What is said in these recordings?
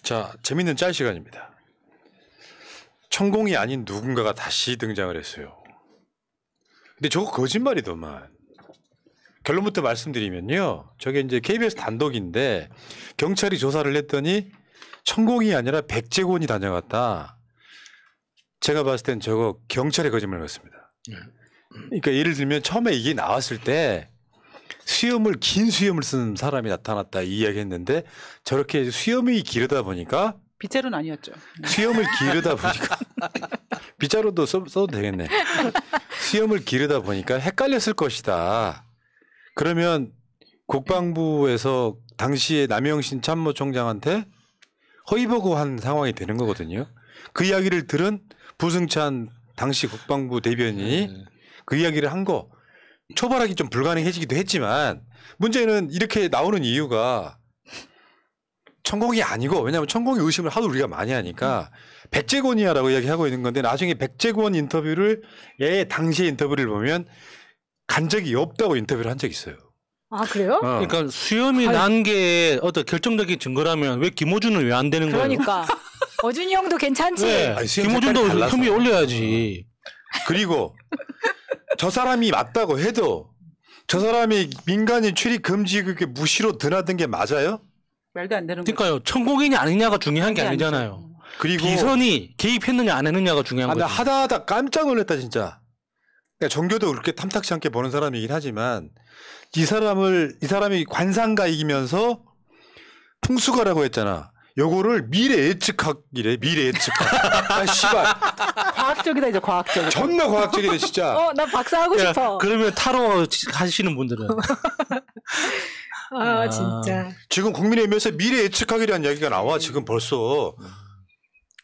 자, 재밌는 짤 시간입니다. 천공이 아닌 누군가가 다시 등장을 했어요. 근데 저거 거짓말이더만. 결론부터 말씀드리면요. 저게 이제 KBS 단독인데 경찰이 조사를 했더니 천공이 아니라 백제곤이 다녀갔다. 제가 봤을 땐 저거 경찰의 거짓말 같습니다. 그러니까 예를 들면 처음에 이게 나왔을 때 긴 수염을 쓴 사람이 나타났다 이 이야기 했는데 저렇게 수염이 기르다 보니까 빗자루는 아니었죠. 수염을 기르다 보니까 빗자루도 써도 되겠네. 수염을 기르다 보니까 헷갈렸을 것이다. 그러면 국방부에서 당시에 남영신 참모총장한테 허위보고한 상황이 되는 거거든요. 그 이야기를 들은 부승찬 당시 국방부 대변인이 그 이야기를 한 거 초발하기 좀 불가능해지기도 했지만 문제는 이렇게 나오는 이유가 천공이 아니고 왜냐하면 천공이 의심을 하도 우리가 많이 하니까 백제곤이야라고 이야기하고 있는 건데 나중에 백제곤 인터뷰를 당시의 인터뷰를 보면 간 적이 없다고 인터뷰를 한 적이 있어요. 아 그래요? 그러니까 수염이 난 게 어떤 결정적인 증거라면 왜 김호준은 왜 안 되는 거예요? 그러니까 어준이 형도 괜찮지. 네. 아니, 김호준도 혐의 올려야지. 그리고 저 사람이 맞다고 해도 저 사람이 민간인 출입 금지 그게 무시로 드나든 게 맞아요? 말도 안 되는 거죠. 그러니까요. 천공인이 아니냐가 중요한 게 아니잖아요. 그리고 비선이 개입했느냐 안 했느냐가 중요한 거죠. 나 하다 깜짝 놀랐다 진짜. 그러니까 종교도 그렇게 탐탁치 않게 보는 사람이긴 하지만 이 사람이 관상가이면서 풍수가라고 했잖아. 요거를 미래 예측학이래. 미래 예측학. 아 씨발. 과학적이다 이제 과학적. 존나 과학적이네 진짜. 나 박사하고 싶어. 그러면 타로 하시는 분들은 진짜. 지금 국민의힘에서 미래 예측학이라는 이야기가 나와 지금 벌써.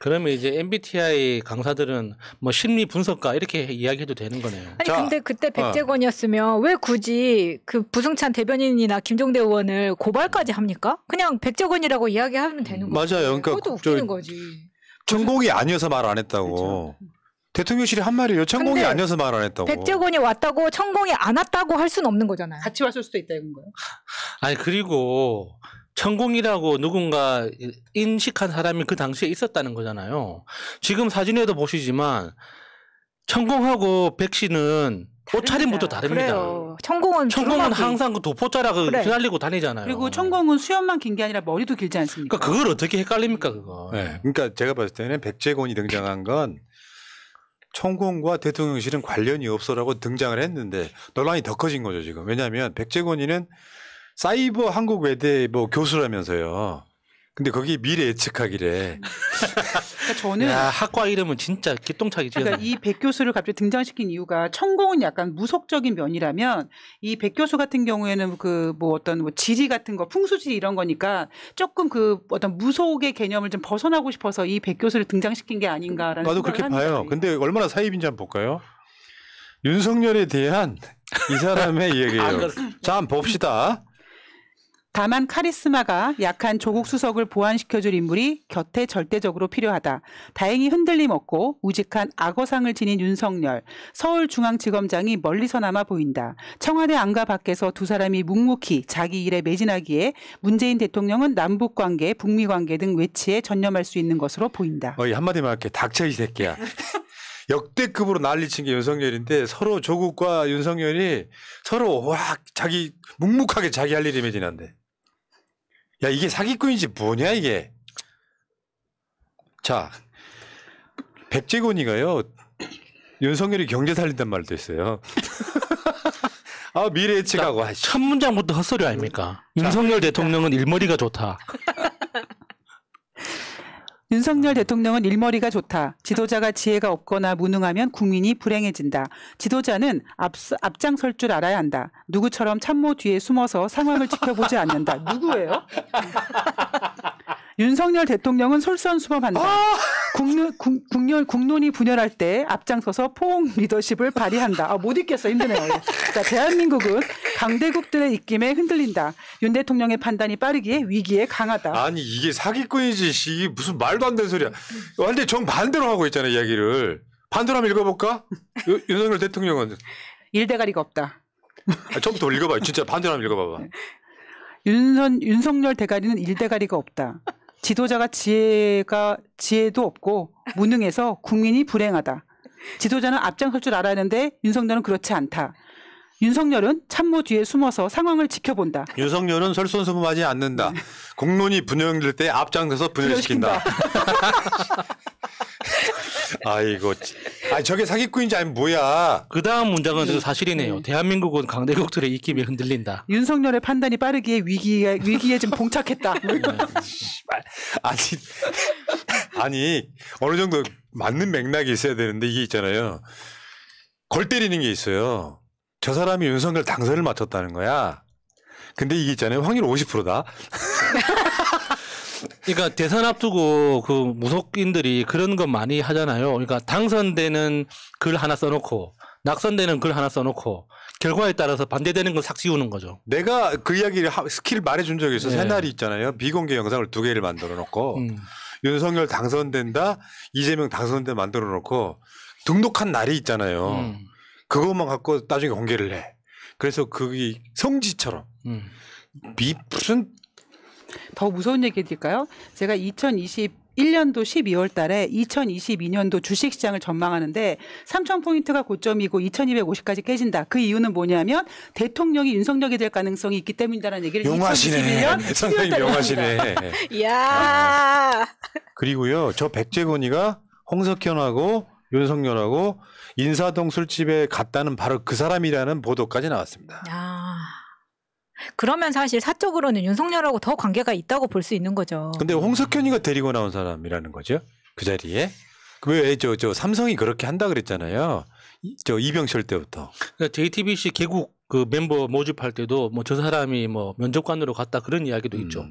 그러면 이제 MBTI 강사들은 뭐 심리 분석가 이렇게 이야기해도 되는 거네요. 아니 근데 그때 백제곤이었으면 왜 굳이 그 부승찬 대변인이나 김종대 의원을 고발까지 합니까? 그냥 백제곤이라고 이야기하면 되는 거죠. 맞아요. 그러니까 그것도 웃기는 거지. 천공이 아니어서 말 안 했다고. 그렇죠. 대통령실이 한 말이에요. 천공이 아니어서 말 안 했다고. 백제곤이 왔다고 천공이 안 왔다고 할 수는 없는 거잖아요. 같이 왔을 수도 있다 이건 거예요. 아니 그리고 천공이라고 누군가 인식한 사람이 그 당시에 있었다는 거잖아요. 지금 사진에도 보시지만 천공하고 백씨는 옷차림부터 다릅니다. 그래요. 천공은 항상 그 도포자락 그래. 휘날리고 다니잖아요. 그리고 천공은 수염만 긴 게 아니라 머리도 길지 않습니까? 그러니까 그걸 어떻게 헷갈립니까 그거. 네. 그러니까 제가 봤을 때는 백제곤이 등장한 건 천공과 대통령실은 관련이 없어라고 등장을 했는데 논란이 더 커진 거죠 지금. 왜냐하면 백제곤이는 사이버 한국외대 뭐 교수라면서요. 근데 거기 미래 예측학이래. 그러니까 저는 학과 이름은 진짜 기똥차게 지었네. 그러니까 이 백 교수를 갑자기 등장시킨 이유가 천공은 약간 무속적인 면이라면 이 백 교수 같은 경우에는 그 뭐 어떤 뭐 지리 같은 거 풍수지리 이런 거니까 조금 그 어떤 무속의 개념을 좀 벗어나고 싶어서 이 백 교수를 등장시킨 게 아닌가라는 나도 그렇게 봐요. 근데 얼마나 사입인지 한번 볼까요? 윤석열에 대한 이 사람의 얘기예요. 자, 한번 봅시다. 다만 카리스마가 약한 조국 수석을 보완시켜줄 인물이 곁에 절대적으로 필요하다. 다행히 흔들림 없고 우직한 악어상을 지닌 윤석열, 서울중앙지검장이 멀리서나마 보인다. 청와대 안과 밖에서 두 사람이 묵묵히 자기 일에 매진하기에 문재인 대통령은 남북관계, 북미관계 등 외치에 전념할 수 있는 것으로 보인다. 한마디만 할게. 닥쳐 이 새끼야. 역대급으로 난리친 게 윤석열인데 서로 조국과 윤석열이 서로 자기 묵묵하게 자기 할 일에 매진한대. 야 이게 사기꾼이지 뭐냐 이게. 자 백제곤이가요 윤석열이 경제 살린단 말도 있어요. 미래 예측하고 첫 문장부터 헛소리 아닙니까? 윤석열 대통령은 일머리가 좋다. 윤석열 대통령은 일머리가 좋다. 지도자가 지혜가 없거나 무능하면 국민이 불행해진다. 지도자는 앞장설 줄 알아야 한다. 누구처럼 참모 뒤에 숨어서 상황을 지켜보지 않는다. 누구예요? 윤석열 대통령은 솔선수범한다. 국론이 분열할 때 앞장서서 포옹 리더십을 발휘한다. 못 읽겠어. 힘드네요. 자, 대한민국은 강대국들의 입김에 흔들린다. 윤 대통령의 판단이 빠르기에 위기에 강하다. 아니 이게 사기꾼이지. 이게 무슨 말도 안 되는 소리야. 완전히 정반대로 하고 있잖아 이야기를. 반대로 한번 읽어볼까? 윤석열 대통령은. 일대가리가 없다. 처음부터 읽어봐. 진짜 반대로 한번 읽어봐봐. 윤석열 대가리는 일대가리가 없다. 지도자가 지혜도 없고 무능해서 국민이 불행하다. 지도자는 앞장설 줄 알았는데 윤석열은 그렇지 않다. 윤석열은 참모 뒤에 숨어서 상황을 지켜본다. 윤석열은 설선수범하지 않는다. 공론이 분열될 때 앞장서서 분열시킨다. 아이고, 저게 사기꾼인지 아니면 뭐야? 그 다음 문장은 사실이네요. 대한민국은 강대국들의 입김에 흔들린다. 윤석열의 판단이 빠르기에 위기에 좀 봉착했다. 아니 어느 정도 맞는 맥락이 있어야 되는데 이게 있잖아요. 골 때리는 게 있어요. 저 사람이 윤석열 당선을 맡았다는 거야. 근데 이게 있잖아요. 확률 50%다. 그러니까 대선 앞두고 그 무속인들이 그런 거 많이 하잖아요. 그러니까 당선되는 글 하나 써놓고 낙선되는 글 하나 써놓고 결과에 따라서 반대되는 걸 싹 지우는 거죠. 내가 그 이야기를 스킬 말해준 적이 있어. 네. 새날이 있잖아요. 비공개 영상을 2개를 만들어 놓고 윤석열 당선된다, 이재명 당선된다 만들어 놓고 등록한 날이 있잖아요. 그것만 갖고 나중에 공개를 해. 그래서 그게 성지처럼 무슨 더 무서운 얘기 해드릴까요? 제가 2021년도 12월 달에 2022년도 주식시장을 전망하는데 3,000포인트가 고점이고 2,250까지 깨진다. 그 이유는 뭐냐면 대통령이 윤석열이 될 가능성이 있기 때문이다라는 얘기를 용하시네. 2021년 선생님 용하시네. 이야. 그리고요. 저 백제건이가 홍석현하고 윤석열하고 인사동 술집에 갔다는 바로 그 사람이라는 보도까지 나왔습니다. 야. 그러면 사실 사적으로는 윤석열하고 더 관계가 있다고 볼 수 있는 거죠. 근데 홍석현이가 데리고 나온 사람이라는 거죠. 그 자리에. 왜 저 삼성이 그렇게 한다 그랬잖아요. 저 이병철 때부터. 그러니까 JTBC 개국 그 멤버 모집할 때도 뭐 저 사람이 뭐 면접관으로 갔다 그런 이야기도 있죠.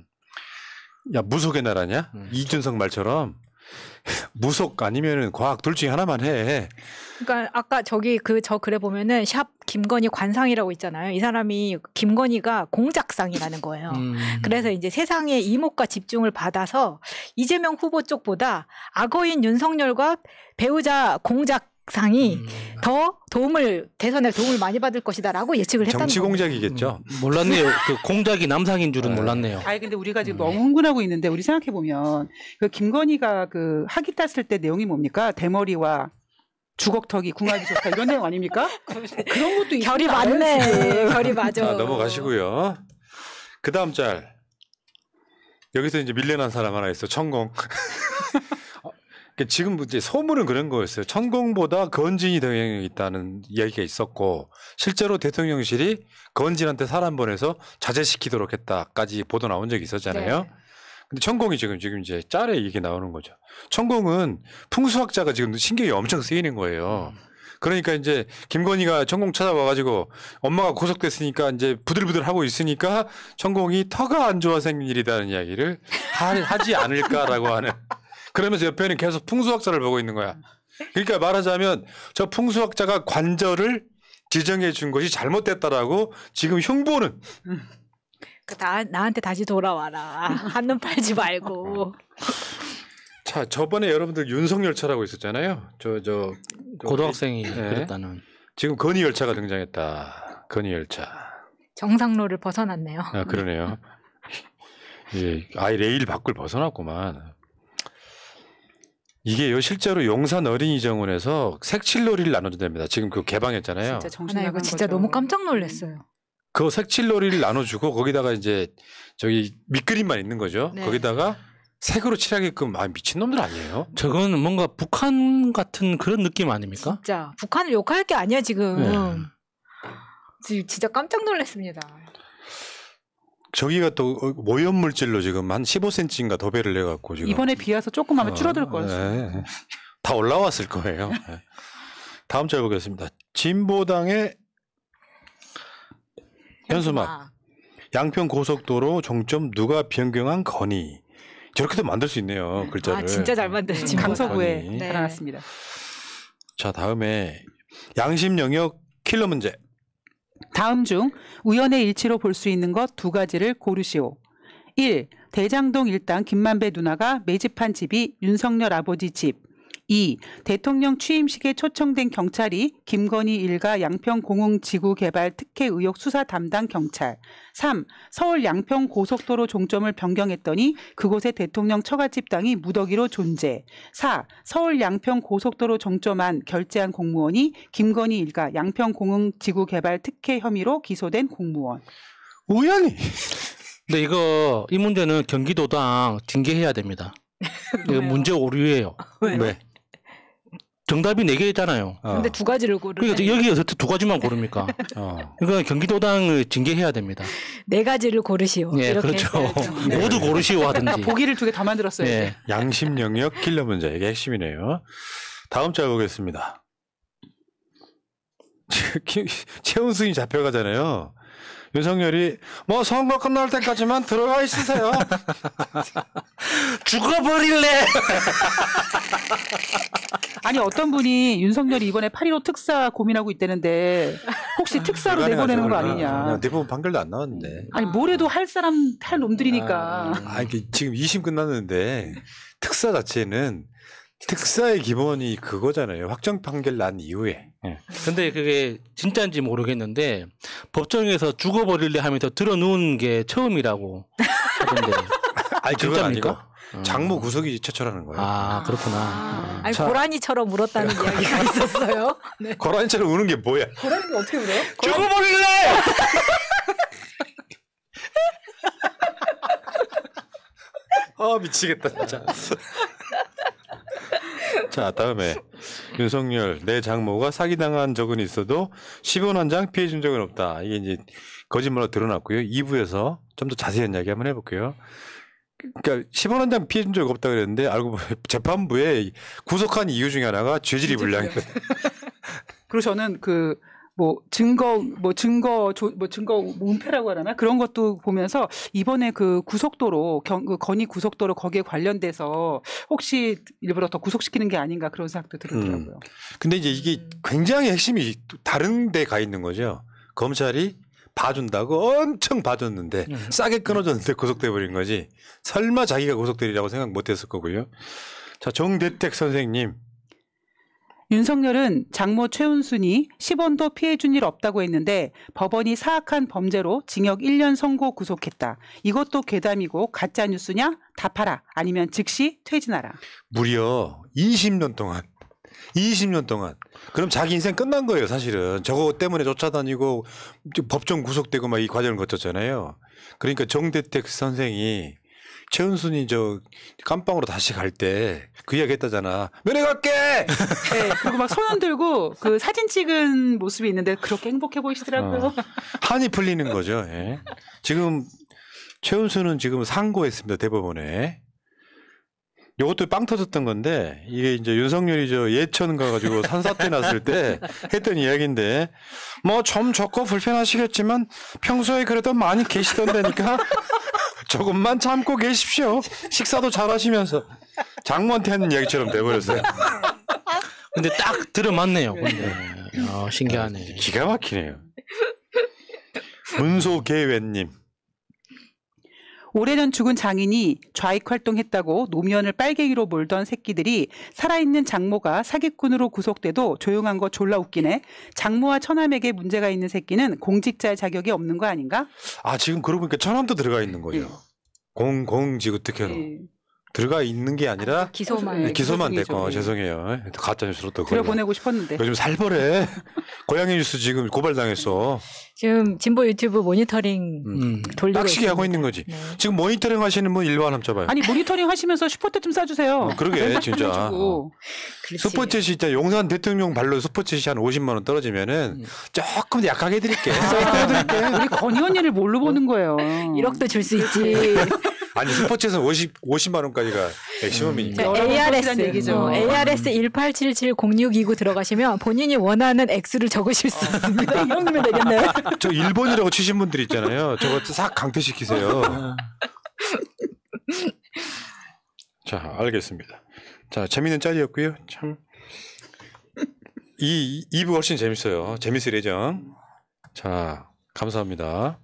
야, 무속의 나라냐? 이준석 말처럼 무속 아니면은 과학 둘 중에 하나만 해. 그러니까 아까 저기 저 글에 보면은 샵 김건희 관상이라고 있잖아요. 이 사람이 김건희가 공작상이라는 거예요. 그래서 이제 세상의 이목과 집중을 받아서 이재명 후보 쪽보다 악어인 윤석열과 배우자 공작상이 더 대선에 도움을 많이 받을 것이다라고 예측을 했다는 정치 거예요. 공작이겠죠. 몰랐네요. 그 공작이 남상인 줄은 몰랐네요. 아니 근데 우리가 지금 너무 흥분하고 있는데 우리 생각해 보면 그 김건희가 그 학위 땄을 때 내용이 뭡니까? 대머리와 주걱턱이 궁합이 좋다 이런 내용 아닙니까? 그런 것도 결이 맞네. 결이 맞아. 넘어가시고요. 그 다음 짤. 여기서 이제 밀려난 사람 하나 있어. 천공. 지금 이제 소문은 그런 거였어요. 천공보다 건진이 더 영향이 있다는 이야기가 있었고 실제로 대통령실이 건진한테 사람 보내서 자제시키도록 했다까지 보도 나온 적이 있었잖아요. 네. 근데 천공이 지금 이제 짤에 이게 나오는 거죠. 천공은 풍수학자가 지금 신경이 엄청 쓰이는 거예요. 그러니까 이제 김건희가 천공 찾아와가지고 엄마가 구속됐으니까 이제 부들부들 하고 있으니까 천공이 터가 안 좋아 생긴 일이라는 이야기를 하지 않을까라고 하는. 그러면서 옆에는 계속 풍수학자를 보고 있는 거야. 그러니까 말하자면 저 풍수학자가 관절을 지정해 준 것이 잘못됐다라고 지금 흉보는. 나한테 다시 돌아와라. 한눈 팔지 말고. 자, 저번에 여러분들 윤석열차라고 있었잖아요. 저 고등학생이 네. 그랬다는. 지금 건희열차가 등장했다. 건희열차. 정상로를 벗어났네요. 아, 그러네요. 예, 아예 레일 밖을 벗어났구만. 이게요 실제로 용산 어린이정원에서 색칠놀이를 나눠준답니다. 지금 그 개방했잖아요. 진짜 정신 나 나간 이거 진짜 거죠. 너무 깜짝 놀랐어요. 그 색칠놀이를 나눠주고 거기다가 이제 저기 밑그림만 있는 거죠. 네. 거기다가 색으로 칠하게끔 미친놈들 아니에요? 저건 뭔가 북한 같은 그런 느낌 아닙니까? 진짜 북한을 욕할 게 아니야 지금. 네. 지금 진짜 깜짝 놀랐습니다. 저기가 또 오염물질로 지금 한 15cm인가 더 배를 내갖고 지금 이번에 비 와서 조금 하면 줄어들 거였어요. 네. 다 올라왔을 거예요. 네. 다음 절 보겠습니다. 진보당의 현수막. 양평 고속도로 종점 누가 변경한 건의. 저렇게도 만들 수 있네요. 글자를. 아 진짜 잘 만들지. 강서구에 건의. 달아났습니다. 자, 다음에 양심 영역 킬러 문제. 다음 중 우연의 일치로 볼 수 있는 것 두 가지를 고르시오. 1. 대장동 일당 김만배 누나가 매집한 집이 윤석열 아버지 집. 2. 대통령 취임식에 초청된 경찰이 김건희 일가 양평공흥지구개발 특혜 의혹 수사 담당 경찰. 3. 서울 양평 고속도로 종점을 변경했더니 그곳에 대통령 처갓집 땅이 무더기로 존재. 4. 서울 양평 고속도로 종점 안 결재한 공무원이 김건희 일가 양평공흥지구개발 특혜 혐의로 기소된 공무원. 우연히. 근데 이 문제는 경기도당 징계해야 됩니다. 이거 문제 오류예요. 왜? 정답이 4개잖아요. 근데 두 가지를 고르네. 그러니까 여기에서 두 가지만 고릅니까? 그러니까 경기도당을 징계해야 됩니다. 4가지를 고르시오. 예, 이렇게 그렇죠. 했어야죠. 모두 고르시오 하든지. 보기를 2개 더 만들었어요. 예. 양심 영역 킬러 문제. 이게 핵심이네요. 다음 짤 보겠습니다. 최은순이 잡혀가잖아요. 윤석열이 뭐 선거 끝날 때까지만 들어가 있으세요. 죽어버릴래. 아니 어떤 분이 윤석열이 이번에 8.15 특사 고민하고 있다는데 혹시 특사로 내보내는 거 아니냐. 대부분 판결도 안 나왔는데. 아니 뭐래도 할 사람 할 놈들이니까. 지금 2심 끝났는데 특사 자체는 특사의 기본이 그거잖아요. 확정 판결 난 이후에. 근데 그게 진짜인지 모르겠는데 법정에서 죽어버릴래 하면서 들어누운 게 처음이라고 하던데. 아니 그건 아니고 진짜입니까? 장모 구속이 최초라는 거예요. 아 그렇구나. 아니 자. 고라니처럼 울었다는 이야기가 있었어요. 네. 고라니처럼 우는 게 뭐야? 고라니가 어떻게 울어요? 죽어버릴래! 미치겠다 진짜. 자 다음에 윤석열 내 장모가 사기당한 적은 있어도 10원 한 장 피해준 적은 없다. 이게 이제 거짓말로 드러났고요. 2부에서 좀 더 자세한 이야기 한번 해볼게요. 그러니까 10원 한 장 피해준 적 없다 그랬는데 알고 보면 재판부에 구속한 이유 중에 하나가 죄질이 불량이에요. 그리고 저는 증거 은폐라고 하나 그런 것도 보면서 이번에 그 고속도로 그 건희 고속도로 거기에 관련돼서 혹시 일부러 더 구속시키는 게 아닌가 그런 생각도 들더라고요. 근데 이제 이게 굉장히 핵심이 다른 데 가 있는 거죠. 검찰이 봐준다고 엄청 봐줬는데 싸게 끊어줬는데 구속돼 버린 거지. 설마 자기가 구속되리라고 생각 못했을 거고요. 자 정대택 선생님. 윤석열은 장모 최은순이 10원도 피해준 일 없다고 했는데 법원이 사악한 범죄로 징역 1년 선고 구속했다. 이것도 괴담이고 가짜 뉴스냐? 답하라. 아니면 즉시 퇴진하라. 무려 20년 동안. 그럼 자기 인생 끝난 거예요, 사실은. 저거 때문에 쫓아다니고 법정 구속되고 막 이 과정을 거쳤잖아요. 그러니까 정대택 선생이 최은순이 깜빵으로 다시 갈 때 그 이야기 했다잖아. 면회 갈게! 네, 그리고 막 손 흔들고 그 사진 찍은 모습이 있는데 그렇게 행복해 보이시더라고요. 한이 풀리는 거죠. 예. 지금 최은순은 지금 상고했습니다, 대법원에. 이것도 빵 터졌던 건데 이게 이제 윤석열이 예천 가가지고 산사태 났을 때 했던 이야기인데 뭐 좀 좋고 불편하시겠지만 평소에 그래도 많이 계시던데니까 조금만 참고 계십시오. 식사도 잘 하시면서 장모한테 하는 이야기처럼 돼버렸어요. 근데 딱 들어맞네요. 근데. 신기하네. 기가 막히네요. 문소계회님. 오래전 죽은 장인이 좌익 활동했다고 노무현을 빨갱이로 몰던 새끼들이 살아있는 장모가 사기꾼으로 구속돼도 조용한 거 졸라 웃기네. 장모와 처남에게 문제가 있는 새끼는 공직자의 자격이 없는 거 아닌가? 지금 그러고 보니까 처남도 들어가 있는 거죠. 공지구 특혜로. 들어가 있는 게 아니라 기소만 됐고 죄송해요. 가짜 뉴스로 또 들어보내고 싶었는데. 요즘 살벌해. 고양이 뉴스 지금 고발당했어. 지금 진보 유튜브 모니터링 돌리고 빡시게 하고 있는 거지. 네. 지금 모니터링 하시는 분 일반 한번 잡아요. 아니 모니터링 하시면서 슈퍼챗 좀 싸주세요. 그러게 진짜. 슈퍼챗이 진짜 용산 대통령 발로 슈퍼챗이 한 50만 원 떨어지면은 조금 약하게 드릴게. 우리 건희 언니를 뭘로 보는 거예요? 1억도 줄 수 있지. 아니 슈퍼챗은 50만 원까지가 맥시멈이니까. ARS 18770629 들어가시면 본인이 원하는 액수를 적으실 수 있습니다. 1억 넣으면 되겠네요. 저 일본이라고 치신 분들 있잖아요. 저거 싹 강퇴시키세요. 자, 알겠습니다. 자, 재밌는 짤이었고요. 참. 이 2부 훨씬 재밌어요. 재밌을 예정. 자, 감사합니다.